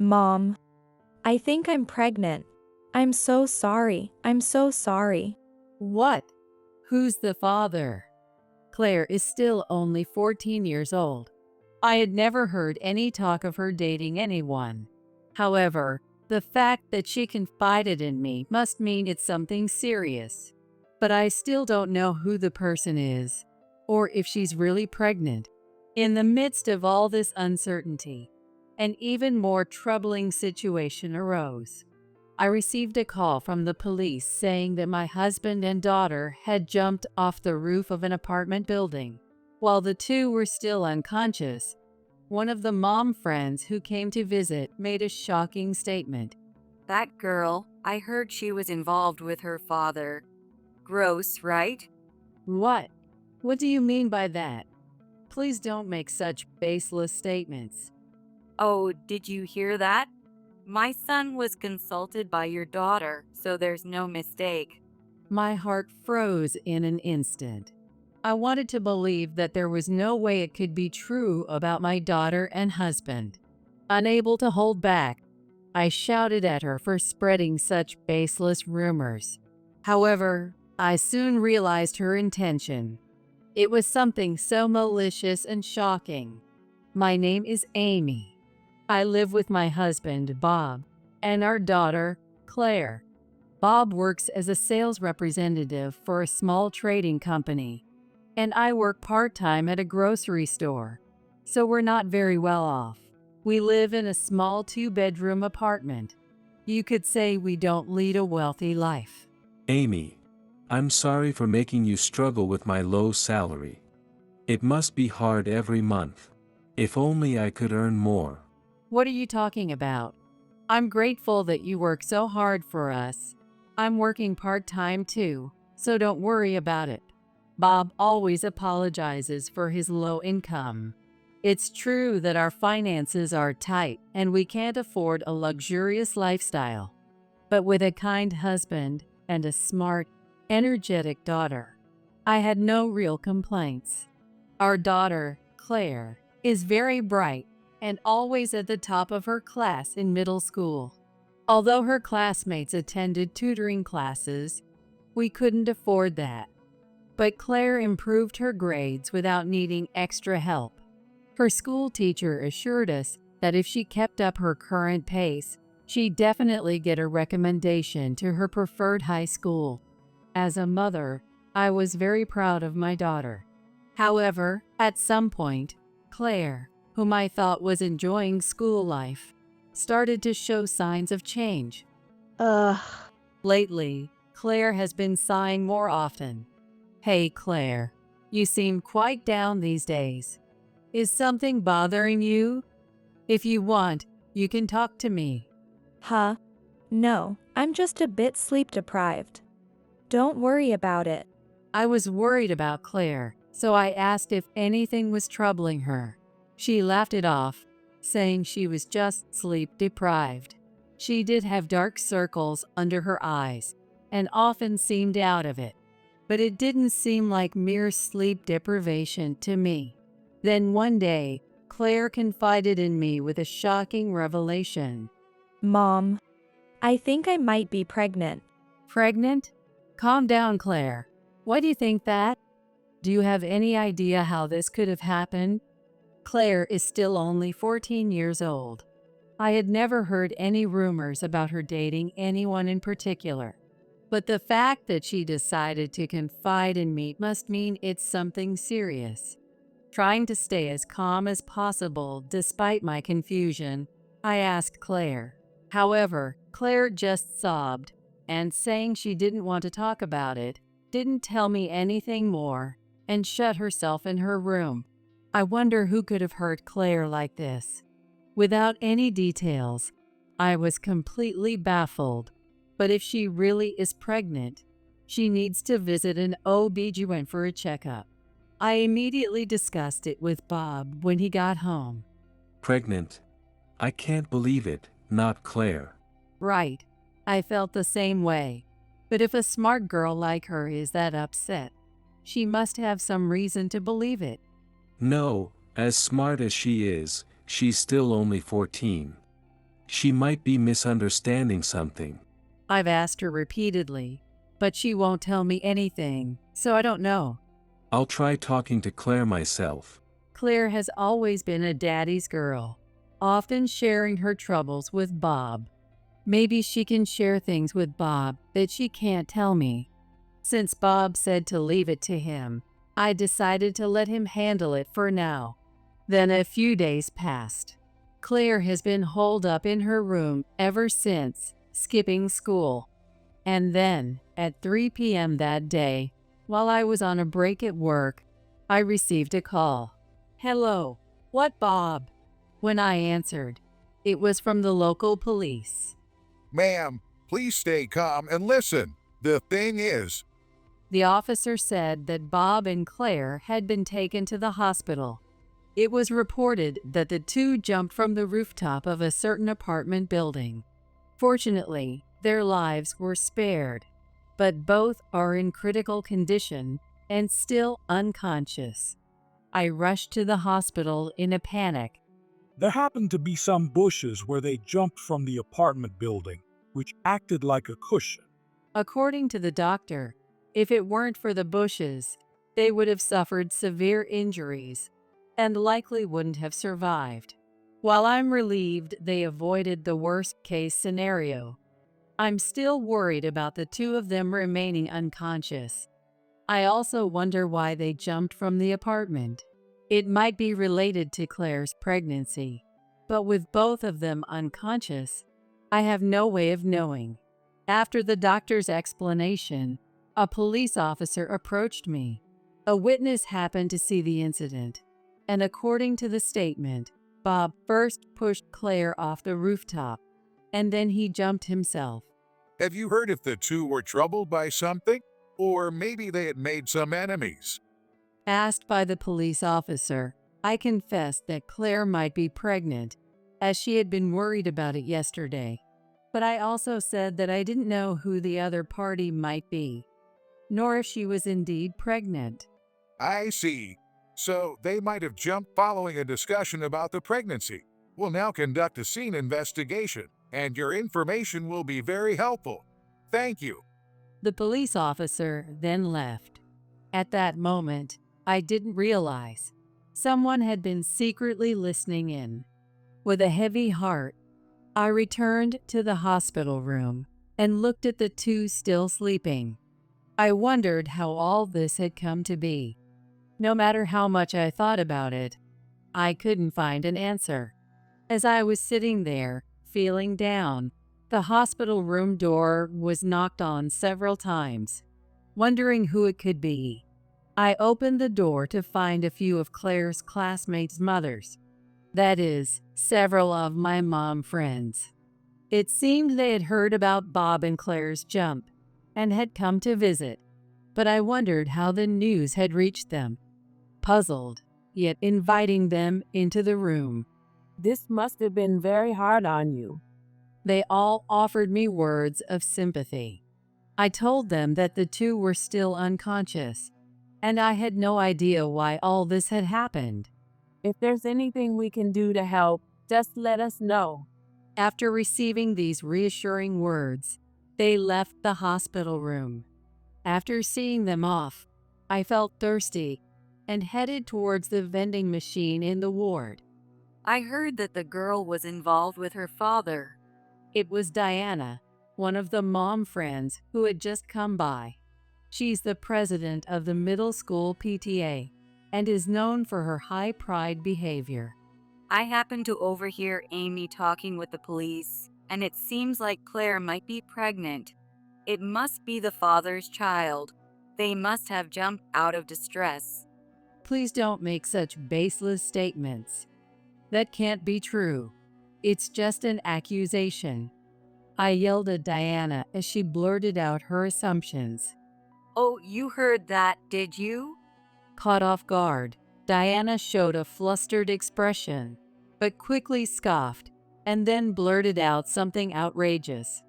Mom, I think I'm pregnant. I'm so sorry. I'm so sorry. What? Who's the father? Claire is still only 14 years old. I had never heard any talk of her dating anyone. However, the fact that she confided in me must mean it's something serious. But I still don't know who the person is, or if she's really pregnant. In the midst of all this uncertainty, an even more troubling situation arose. I received a call from the police saying that my husband and daughter had jumped off the roof of an apartment building. While the two were still unconscious, one of the mom friends who came to visit made a shocking statement. That girl, I heard she was involved with her father. Gross, right? What? What do you mean by that? Please don't make such baseless statements. Oh, did you hear that? My son was consulted by your daughter, so there's no mistake. My heart froze in an instant. I wanted to believe that there was no way it could be true about my daughter and husband. Unable to hold back, I shouted at her for spreading such baseless rumors. However, I soon realized her intention. It was something so malicious and shocking. My name is Amy. I live with my husband, Bob, and our daughter, Claire. Bob works as a sales representative for a small trading company, and I work part-time at a grocery store, so we're not very well off. We live in a small 2-bedroom apartment. You could say we don't lead a wealthy life. Amy, I'm sorry for making you struggle with my low salary. It must be hard every month. If only I could earn more. What are you talking about? I'm grateful that you work so hard for us. I'm working part-time too, so don't worry about it. Bob always apologizes for his low income. It's true that our finances are tight and we can't afford a luxurious lifestyle. But with a kind husband and a smart, energetic daughter, I had no real complaints. Our daughter, Claire, is very bright and always at the top of her class in middle school. Although her classmates attended tutoring classes, we couldn't afford that. But Claire improved her grades without needing extra help. Her school teacher assured us that if she kept up her current pace, she'd definitely get a recommendation to her preferred high school. As a mother, I was very proud of my daughter. However, at some point, Claire, whom I thought was enjoying school life, started to show signs of change. Lately, Claire has been sighing more often. Hey Claire, you seem quite down these days. Is something bothering you? If you want, you can talk to me. Huh? No, I'm just a bit sleep deprived. Don't worry about it. I was worried about Claire, so I asked if anything was troubling her. She laughed it off, saying she was just sleep deprived. She did have dark circles under her eyes and often seemed out of it, but it didn't seem like mere sleep deprivation to me. Then one day, Claire confided in me with a shocking revelation. Mom, I think I might be pregnant. Pregnant? Calm down, Claire. Why do you think that? Do you have any idea how this could have happened? Claire is still only 14 years old. I had never heard any rumors about her dating anyone in particular. But the fact that she decided to confide in me must mean it's something serious. Trying to stay as calm as possible despite my confusion, I asked Claire. However, Claire just sobbed, and saying she didn't want to talk about it, didn't tell me anything more, and shut herself in her room. I wonder who could have hurt Claire like this. Without any details, I was completely baffled. But if she really is pregnant, she needs to visit an OB/GYN for a checkup. I immediately discussed it with Bob when he got home. Pregnant? I can't believe it, not Claire. Right. I felt the same way. But if a smart girl like her is that upset, she must have some reason to believe it. No, as smart as she is, she's still only 14. She might be misunderstanding something. I've asked her repeatedly, but she won't tell me anything, so I don't know. I'll try talking to Claire myself. Claire has always been a daddy's girl, often sharing her troubles with Bob. Maybe she can share things with Bob that she can't tell me. Since Bob said to leave it to him, I decided to let him handle it for now. Then a few days passed. Claire has been holed up in her room ever since, skipping school. And then, at 3 p.m. that day, while I was on a break at work, I received a call. "Hello, what Bob?" When I answered, it was from the local police. Ma'am, please stay calm and listen. The thing is, The officer said that Bob and Claire had been taken to the hospital. It was reported that the two jumped from the rooftop of a certain apartment building. Fortunately, their lives were spared, but both are in critical condition and still unconscious. I rushed to the hospital in a panic. There happened to be some bushes where they jumped from the apartment building, which acted like a cushion. According to the doctor, if it weren't for the bushes, they would have suffered severe injuries and likely wouldn't have survived. While I'm relieved they avoided the worst-case scenario, I'm still worried about the two of them remaining unconscious. I also wonder why they jumped from the apartment. It might be related to Claire's pregnancy, but with both of them unconscious, I have no way of knowing. After the doctor's explanation, a police officer approached me. A witness happened to see the incident, and according to the statement, Bob first pushed Claire off the rooftop, and then he jumped himself. have you heard if the two were troubled by something? Or maybe they had made some enemies? Asked by the police officer, I confessed that Claire might be pregnant, as she had been worried about it yesterday. But I also said that I didn't know who the other party might be, nor if she was indeed pregnant. I see. So they might have jumped following a discussion about the pregnancy. We'll now conduct a scene investigation, and your information will be very helpful. Thank you. The police officer then left. At that moment, I didn't realize someone had been secretly listening in. With a heavy heart, I returned to the hospital room and looked at the two still sleeping. I wondered how all this had come to be. No matter how much I thought about it, I couldn't find an answer. As I was sitting there, feeling down, the hospital room door was knocked on several times. Wondering who it could be, I opened the door to find a few of Claire's classmates' mothers. That is, several of my mom friends. It seemed they had heard about Bob and Claire's jump and had come to visit, but I wondered how the news had reached them. Puzzled, yet inviting them into the room. This must have been very hard on you. They all offered me words of sympathy. I told them that the two were still unconscious, and I had no idea why all this had happened. If there's anything we can do to help, just let us know. After receiving these reassuring words, they left the hospital room. After seeing them off, I felt thirsty and headed towards the vending machine in the ward. I heard that the girl was involved with her father. It was Diana, one of the mom friends who had just come by. She's the president of the middle school PTA and is known for her high pride behavior. I happened to overhear Amy talking with the police, and it seems like Claire might be pregnant. It must be the father's child. They must have jumped out of distress. Please don't make such baseless statements. That can't be true. It's just an accusation. I yelled at Diana as she blurted out her assumptions. Oh, you heard that, did you? Caught off guard, Diana showed a flustered expression, but quickly scoffed and then blurted out something outrageous.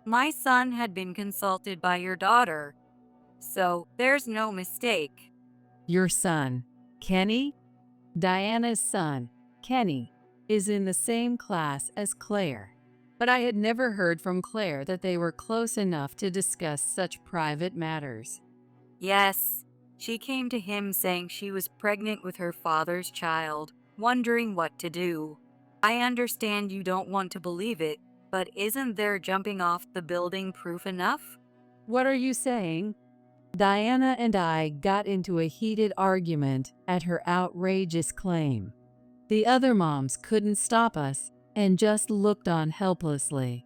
My son had been consulted by your daughter, so there's no mistake. Your son, Kenny? Diana's son, Kenny, is in the same class as Claire. but I had never heard from Claire that they were close enough to discuss such private matters. Yes, she came to him saying she was pregnant with her father's child, wondering what to do. I understand you don't want to believe it, but isn't their jumping off the building proof enough? What are you saying? Diana and I got into a heated argument at her outrageous claim. The other moms couldn't stop us and just looked on helplessly.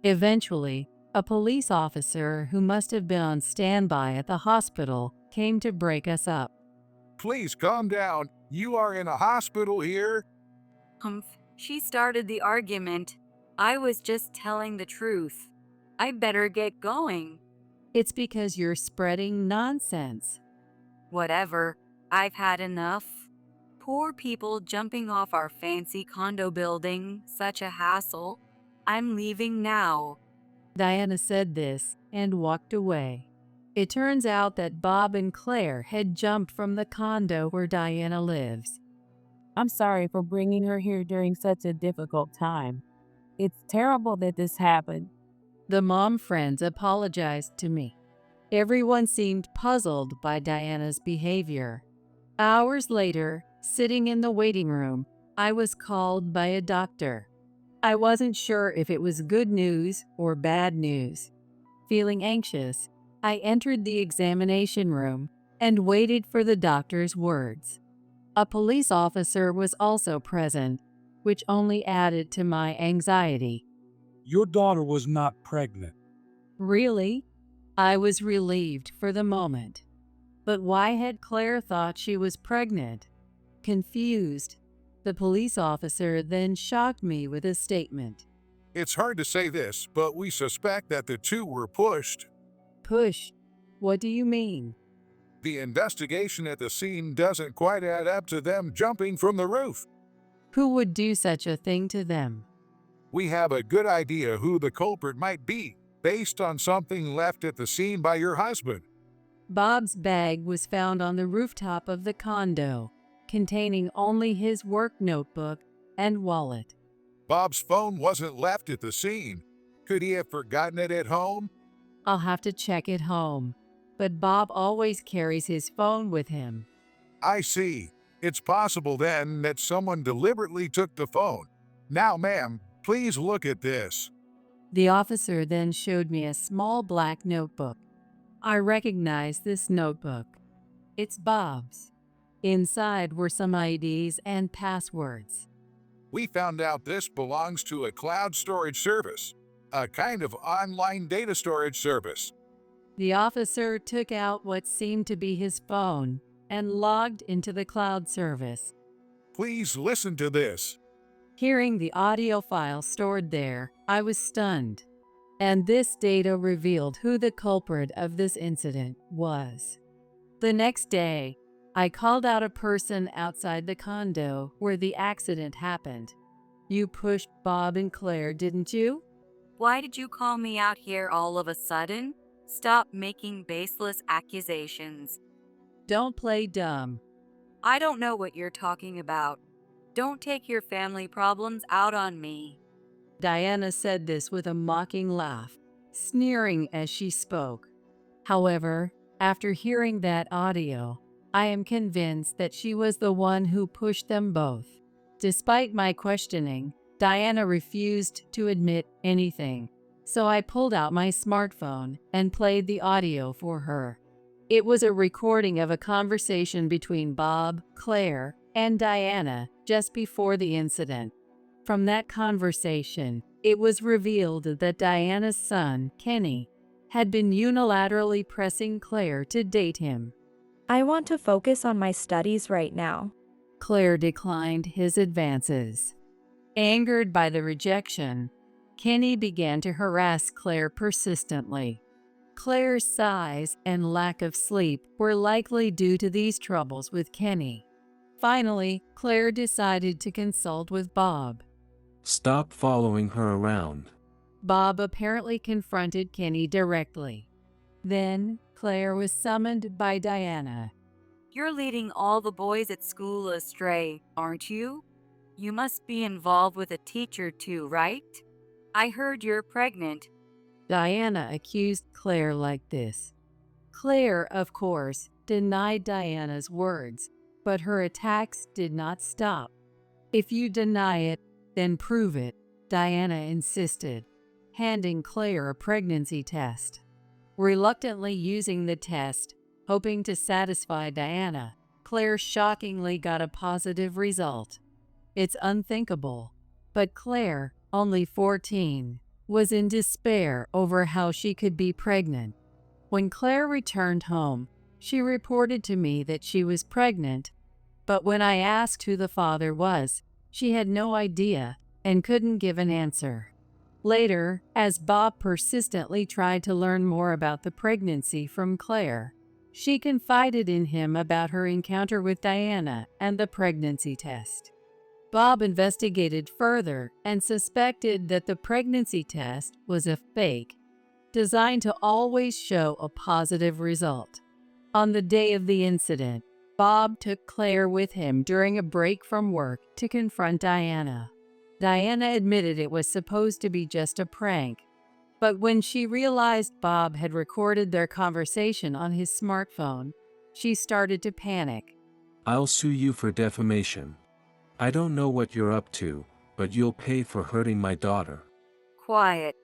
Eventually, a police officer who must have been on standby at the hospital came to break us up. Please calm down. You are in a hospital here. She started the argument. I was just telling the truth. I better get going. It's because you're spreading nonsense. Whatever, I've had enough. Poor people jumping off our fancy condo building, such a hassle. I'm leaving now. Diana said this and walked away. It turns out that Bob and Claire had jumped from the condo where Diana lives. I'm sorry for bringing her here during such a difficult time. It's terrible that this happened. The mom friends apologized to me. Everyone seemed puzzled by Diana's behavior. Hours later, sitting in the waiting room, I was called by a doctor. I wasn't sure if it was good news or bad news. Feeling anxious, I entered the examination room and waited for the doctor's words. A police officer was also present, which only added to my anxiety. Your daughter was not pregnant. Really? I was relieved for the moment. But why had Claire thought she was pregnant? Confused, the police officer then shocked me with a statement. It's hard to say this, but we suspect that the two were pushed. Push? What do you mean? The investigation at the scene doesn't quite add up to them jumping from the roof. Who would do such a thing to them? We have a good idea who the culprit might be, based on something left at the scene by your husband. Bob's bag was found on the rooftop of the condo, containing only his work notebook and wallet. Bob's phone wasn't left at the scene. Could he have forgotten it at home? I'll have to check it home, but Bob always carries his phone with him. I see. It's possible then that someone deliberately took the phone. Now, ma'am, please look at this. The officer then showed me a small black notebook. I recognized this notebook. It's Bob's. Inside were some IDs and passwords. We found out this belongs to a cloud storage service, a kind of online data storage service. The officer took out what seemed to be his phone and logged into the cloud service. Please listen to this. Hearing the audio file stored there, I was stunned. And this data revealed who the culprit of this incident was. The next day, I called out a person outside the condo where the accident happened. You pushed Bob and Claire, didn't you? Why did you call me out here all of a sudden? Stop making baseless accusations. Don't play dumb. I don't know what you're talking about. Don't take your family problems out on me. Diana said this with a mocking laugh, sneering as she spoke. However, after hearing that audio, I am convinced that she was the one who pushed them both. Despite my questioning, Diana refused to admit anything, so I pulled out my smartphone and played the audio for her. It was a recording of a conversation between Bob, Claire, and Diana just before the incident. From that conversation, it was revealed that Diana's son, Kenny, had been unilaterally pressing Claire to date him. I want to focus on my studies right now. Claire declined his advances. Angered by the rejection, Kenny began to harass Claire persistently. Claire's sighs and lack of sleep were likely due to these troubles with Kenny. Finally, Claire decided to consult with Bob. Stop following her around. Bob apparently confronted Kenny directly. Then, Claire was summoned by Diana. You're leading all the boys at school astray, aren't you? You must be involved with a teacher too, right? I heard you're pregnant. Diana accused Claire like this. Claire, of course, denied Diana's words, but her attacks did not stop. If you deny it, then prove it, Diana insisted, handing Claire a pregnancy test. Reluctantly using the test, hoping to satisfy Diana, Claire shockingly got a positive result. It's unthinkable, but Claire, only 14, was in despair over how she could be pregnant. When Claire returned home, she reported to me that she was pregnant, but when I asked who the father was, she had no idea and couldn't give an answer. Later, as Bob persistently tried to learn more about the pregnancy from Claire, she confided in him about her encounter with Diana and the pregnancy test. Bob investigated further and suspected that the pregnancy test was a fake, designed to always show a positive result. On the day of the incident, Bob took Claire with him during a break from work to confront Diana. Diana admitted it was supposed to be just a prank, but when she realized Bob had recorded their conversation on his smartphone, she started to panic. I'll sue you for defamation. I don't know what you're up to, but you'll pay for hurting my daughter. Quiet.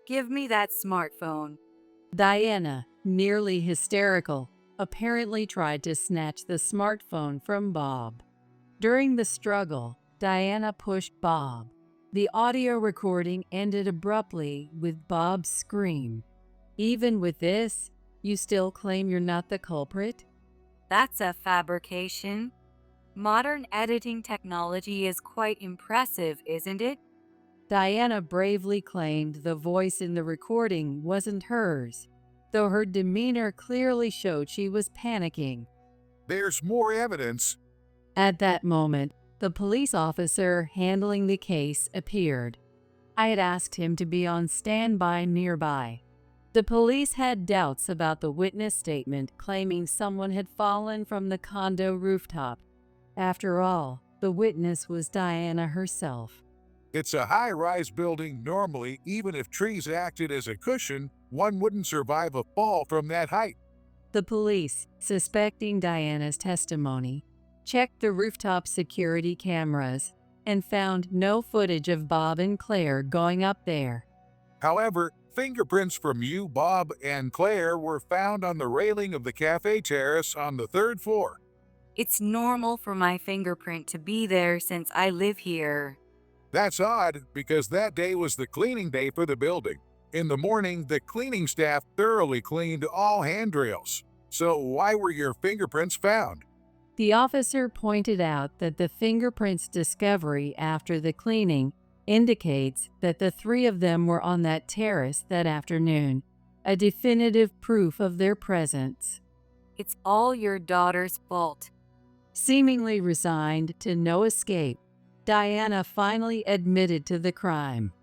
Give me that smartphone. Diana, nearly hysterical, apparently tried to snatch the smartphone from Bob. During the struggle, Diana pushed Bob. The audio recording ended abruptly with Bob's scream. Even with this, you still claim you're not the culprit? That's a fabrication. Modern editing technology is quite impressive, isn't it? Diana bravely claimed the voice in the recording wasn't hers, though her demeanor clearly showed she was panicking. There's more evidence. At that moment, the police officer handling the case appeared. I had asked him to be on standby nearby. The police had doubts about the witness statement claiming someone had fallen from the condo rooftop. After all, the witness was Diana herself. It's a high-rise building. Normally, even if trees acted as a cushion, one wouldn't survive a fall from that height. The police, suspecting Diana's testimony, checked the rooftop security cameras and found no footage of Bob and Claire going up there. However, fingerprints from you, Bob, and Claire were found on the railing of the cafe terrace on the 3rd floor. It's normal for my fingerprint to be there since I live here. That's odd, because that day was the cleaning day for the building. In the morning, the cleaning staff thoroughly cleaned all handrails. So why were your fingerprints found? The officer pointed out that the fingerprints discovery after the cleaning indicates that the 3 of them were on that terrace that afternoon, a definitive proof of their presence. It's all your daughter's fault. Seemingly resigned to no escape, Diana finally admitted to the crime.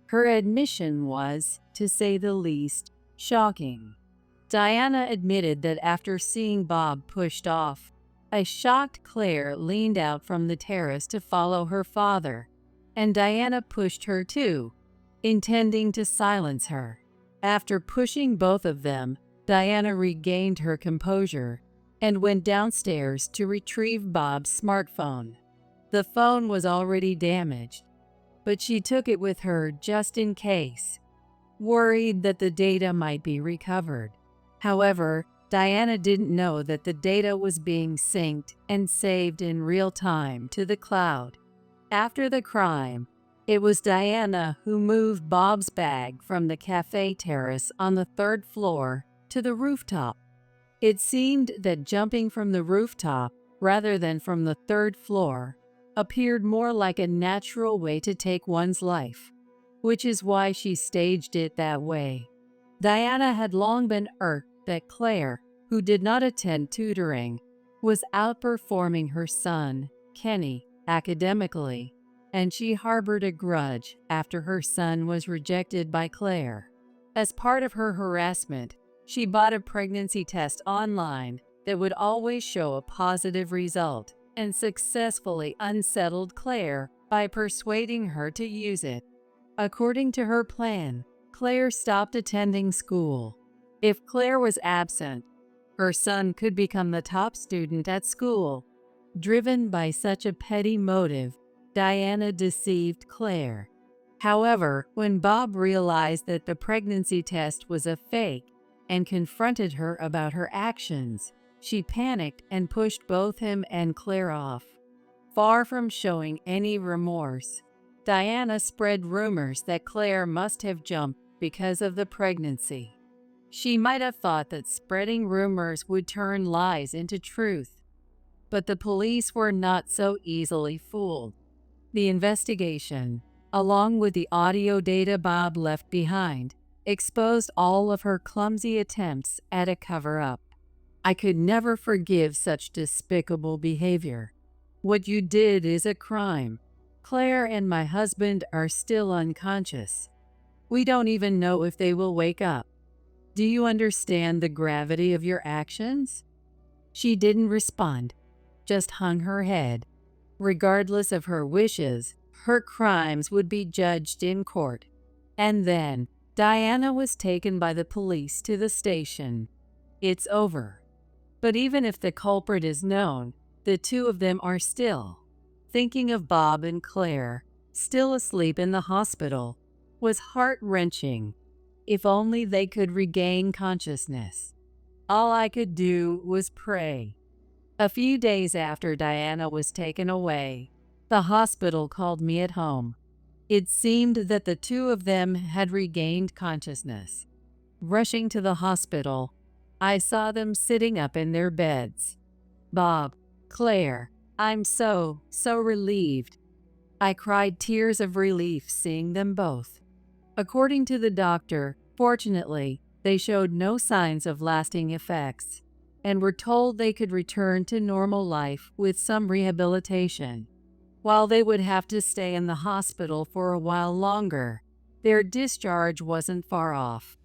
Her admission was, to say the least, shocking. Diana admitted that after seeing Bob pushed off, a shocked Claire leaned out from the terrace to follow her father, and Diana pushed her too, intending to silence her. After pushing both of them, Diana regained her composure and went downstairs to retrieve Bob's smartphone. The phone was already damaged, but she took it with her just in case, worried that the data might be recovered. However, Diana didn't know that the data was being synced and saved in real time to the cloud. After the crime, it was Diana who moved Bob's bag from the cafe terrace on the 3rd floor to the rooftop. It seemed that jumping from the rooftop, rather than from the 3rd floor, appeared more like a natural way to take one's life, which is why she staged it that way. Diana had long been irked that Claire, who did not attend tutoring, was outperforming her son, Kenny, academically, and she harbored a grudge after her son was rejected by Claire. As part of her harassment, she bought a pregnancy test online that would always show a positive result and successfully unsettled Claire by persuading her to use it. According to her plan, Claire stopped attending school. If Claire was absent, her son could become the top student at school. Driven by such a petty motive, Diana deceived Claire. However, when Bob realized that the pregnancy test was a fake and confronted her about her actions, she panicked and pushed both him and Claire off. Far from showing any remorse, Diana spread rumors that Claire must have jumped because of the pregnancy. She might have thought that spreading rumors would turn lies into truth, but the police were not so easily fooled. The investigation, along with the audio data Bob left behind, exposed all of her clumsy attempts at a cover-up. I could never forgive such despicable behavior. What you did is a crime. Claire and my husband are still unconscious. We don't even know if they will wake up. Do you understand the gravity of your actions? She didn't respond, just hung her head. Regardless of her wishes, her crimes would be judged in court. And then, Diana was taken by the police to the station. It's over. But even if the culprit is known, the two of them are still. Thinking of Bob and Claire, still asleep in the hospital, was heart-wrenching. If only they could regain consciousness. All I could do was pray. A few days after Diana was taken away, the hospital called me at home. It seemed that the two of them had regained consciousness. Rushing to the hospital, I saw them sitting up in their beds. Bob, Claire, I'm so relieved. I cried tears of relief seeing them both. According to the doctor, fortunately, they showed no signs of lasting effects and were told they could return to normal life with some rehabilitation. While they would have to stay in the hospital for a while longer, their discharge wasn't far off.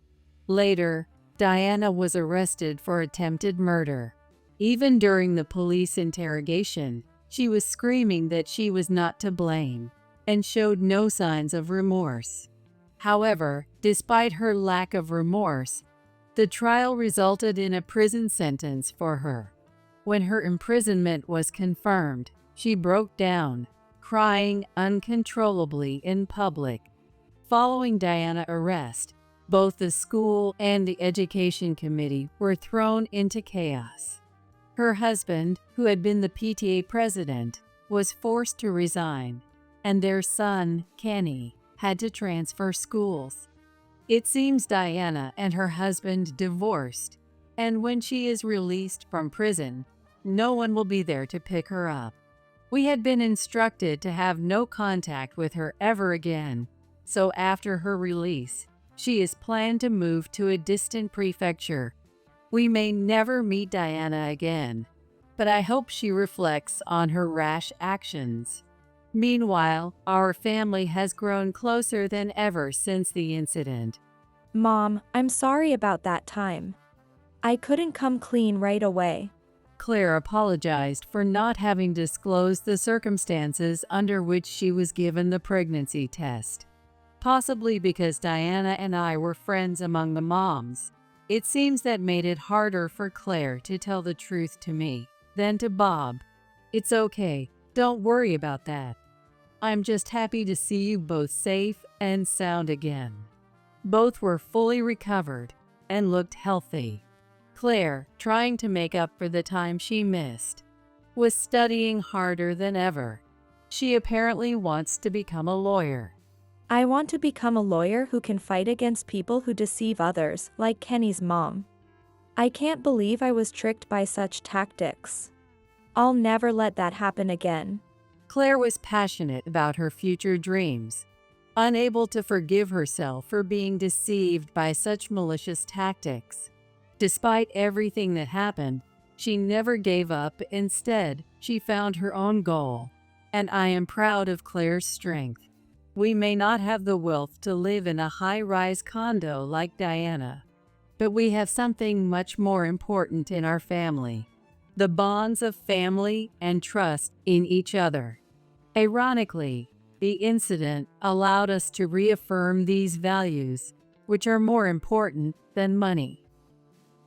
Later, Diana was arrested for attempted murder. Even during the police interrogation, she was screaming that she was not to blame and showed no signs of remorse. However, despite her lack of remorse, the trial resulted in a prison sentence for her. When her imprisonment was confirmed, she broke down, crying uncontrollably in public. Following Diana's arrest, both the school and the education committee were thrown into chaos. Her husband, who had been the PTA president, was forced to resign, and their son, Kenny, had to transfer schools. It seems Diana and her husband divorced, and when she is released from prison, no one will be there to pick her up. We had been instructed to have no contact with her ever again, so after her release, she is planned to move to a distant prefecture. We may never meet Diana again, but I hope she reflects on her rash actions. Meanwhile, our family has grown closer than ever since the incident. Mom, I'm sorry about that time. I couldn't come clean right away. Claire apologized for not having disclosed the circumstances under which she was given the pregnancy test. Possibly because Diana and I were friends among the moms, it seems that made it harder for Claire to tell the truth to me than to Bob. It's okay, don't worry about that. I'm just happy to see you both safe and sound again. Both were fully recovered and looked healthy. Claire, trying to make up for the time she missed, was studying harder than ever. She apparently wants to become a lawyer. I want to become a lawyer who can fight against people who deceive others, like Kenny's mom. I can't believe I was tricked by such tactics. I'll never let that happen again. Claire was passionate about her future dreams, unable to forgive herself for being deceived by such malicious tactics. Despite everything that happened, she never gave up. Instead, she found her own goal, and I am proud of Claire's strength. We may not have the wealth to live in a high-rise condo like Diana, but we have something much more important in our family: the bonds of family and trust in each other. Ironically, The incident allowed us to reaffirm these values, which are more important than money.